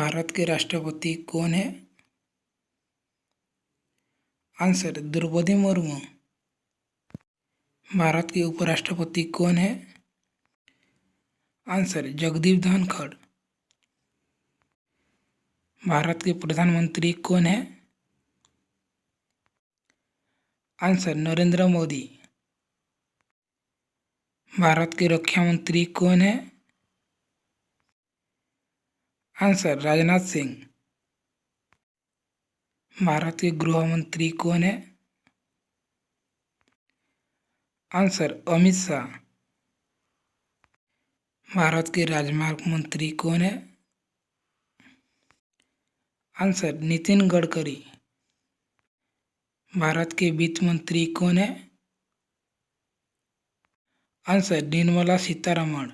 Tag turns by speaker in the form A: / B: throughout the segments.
A: भारत के राष्ट्रपति कौन है? आंसर द्रौपदी मुर्मू। भारत के उपराष्ट्रपति कौन है? आंसर जगदीप धनखड़। भारत के प्रधानमंत्री कौन है? आंसर नरेंद्र मोदी। भारत के रक्षा मंत्री कौन है? आंसर राजनाथ सिंह। भारत के गृह मंत्री कौन है? आंसर अमित शाह। भारत के राजमार्ग मंत्री कौन है? आंसर नितिन गडकरी। भारत के वित्त मंत्री कौन है? आंसर निर्मला सीतारमण।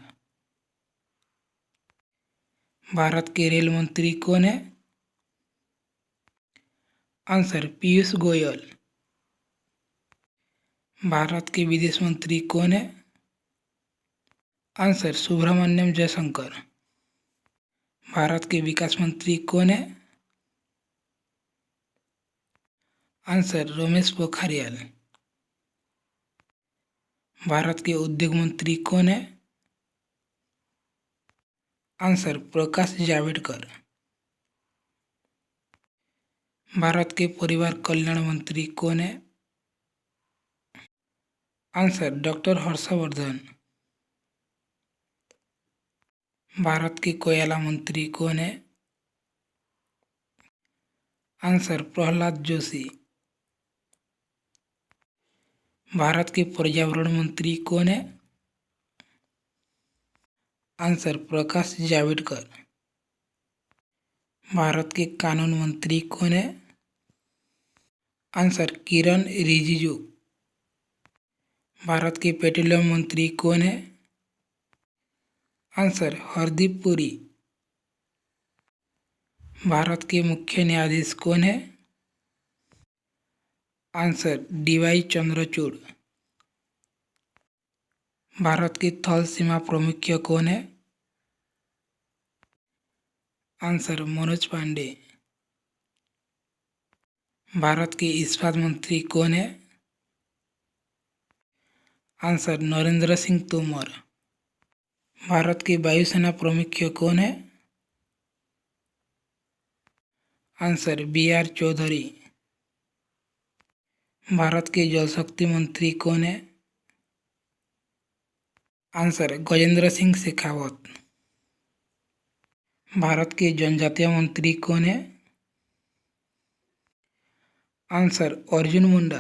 A: भारत के रेल मंत्री कौन है? आंसर पीयूष गोयल। भारत के विदेश मंत्री कौन है? आंसर सुब्रमण्यम जयशंकर। भारत के विकास मंत्री कौन है? आंसर रमेश पोखरियाल। भारत के उद्योग मंत्री कौन है? आंसर प्रकाश जावड़ेकर। भारत के परिवार कल्याण मंत्री कौन है? Answer doctor Harshvardhan. भारत के कोयला मंत्री कौन है? आंसर प्रहलाद जोशी। भारत के पर्यावरण मंत्री कौन है? आंसर प्रकाश जावड़ेकर। भारत के कानून मंत्री कौन है? आंसर किरण रिजिजू। भारत के पेट्रोलियम मंत्री कौन है? आंसर हरदीप पुरी। भारत के मुख्य न्यायाधीश कौन है? Answer D Y Chandrachud. भारत के थल सीमा प्रमुख कौन है? आंसर मनोज पांडे। भारत के इस्पात मंत्री कौन है? आंसर नरेंद्र सिंह तोमर। भारत के वायुसेना प्रमुख कौन है? Answer BR Chaudhary. भारत के जल शक्ति मंत्री कौन है? आंसर गजेंद्र सिंह शेखावत। भारत के जनजातीय मंत्री कौन है? आंसर अर्जुन मुंडा।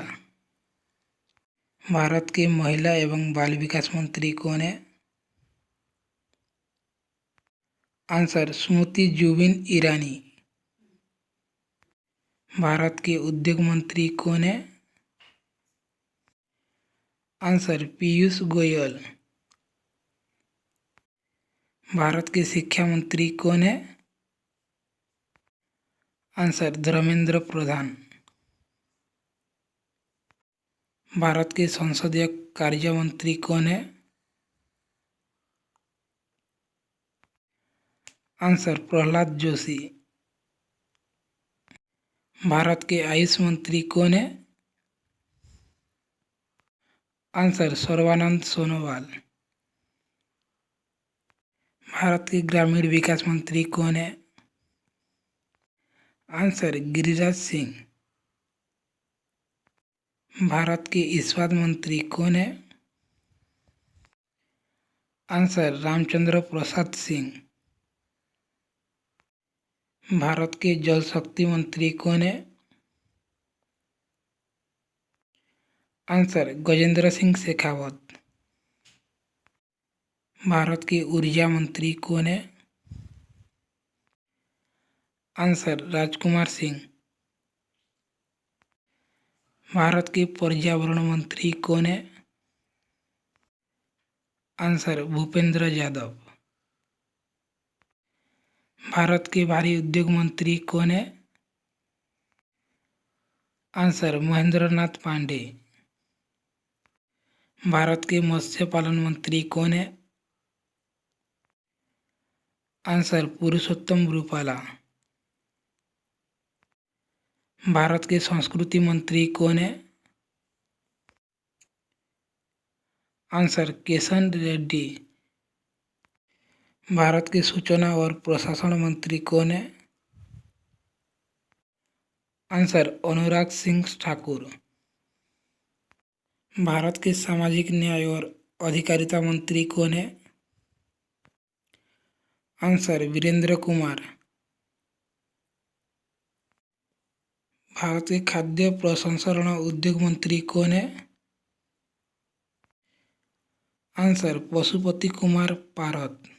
A: भारत के महिला एवं बाल विकास मंत्री कौन है? आंसर स्मृति जुबिन ईरानी। भारत के उद्योग मंत्री कौन है? आंसर पीयूष गोयल। भारत के शिक्षा मंत्री कौन है? आंसर धर्मेंद्र प्रधान। भारत के संसदीय कार्य मंत्री कौन है? आंसर प्रहलाद जोशी। भारत के आयुष मंत्री कौन है? आंसर सर्बानंद सोनोवाल। भारत के ग्रामीण विकास मंत्री कौन है? आंसर गिरिराज सिंह। भारत के इस्पात मंत्री कौन है? आंसर रामचंद्र प्रसाद सिंह। भारत के जल शक्ति मंत्री कौन है? आंसर गजेंद्र सिंह शेखावत। भारत के ऊर्जा मंत्री कौन है? आंसर राजकुमार सिंह। भारत के पर्यावरण मंत्री कौन है? आंसर भूपेंद्र यादव। भारत के भारी उद्योग मंत्री कौन है? आंसर महेंद्र नाथ पांडे। भारत के मत्स्य पालन मंत्री कौन है? आंसर पुरुषोत्तम रूपाला। भारत के संस्कृति मंत्री कौन है? आंसर किशन रेड्डी। भारत के सूचना और प्रशासन मंत्री कौन है? आंसर अनुराग सिंह ठाकुर। भारत के सामाजिक न्याय और अधिकारिता मंत्री कौन है? आंसर वीरेंद्र कुमार। भारत के खाद्य प्रसंस्करण उद्योग मंत्री कौन है? आंसर पशुपति कुमार पारद।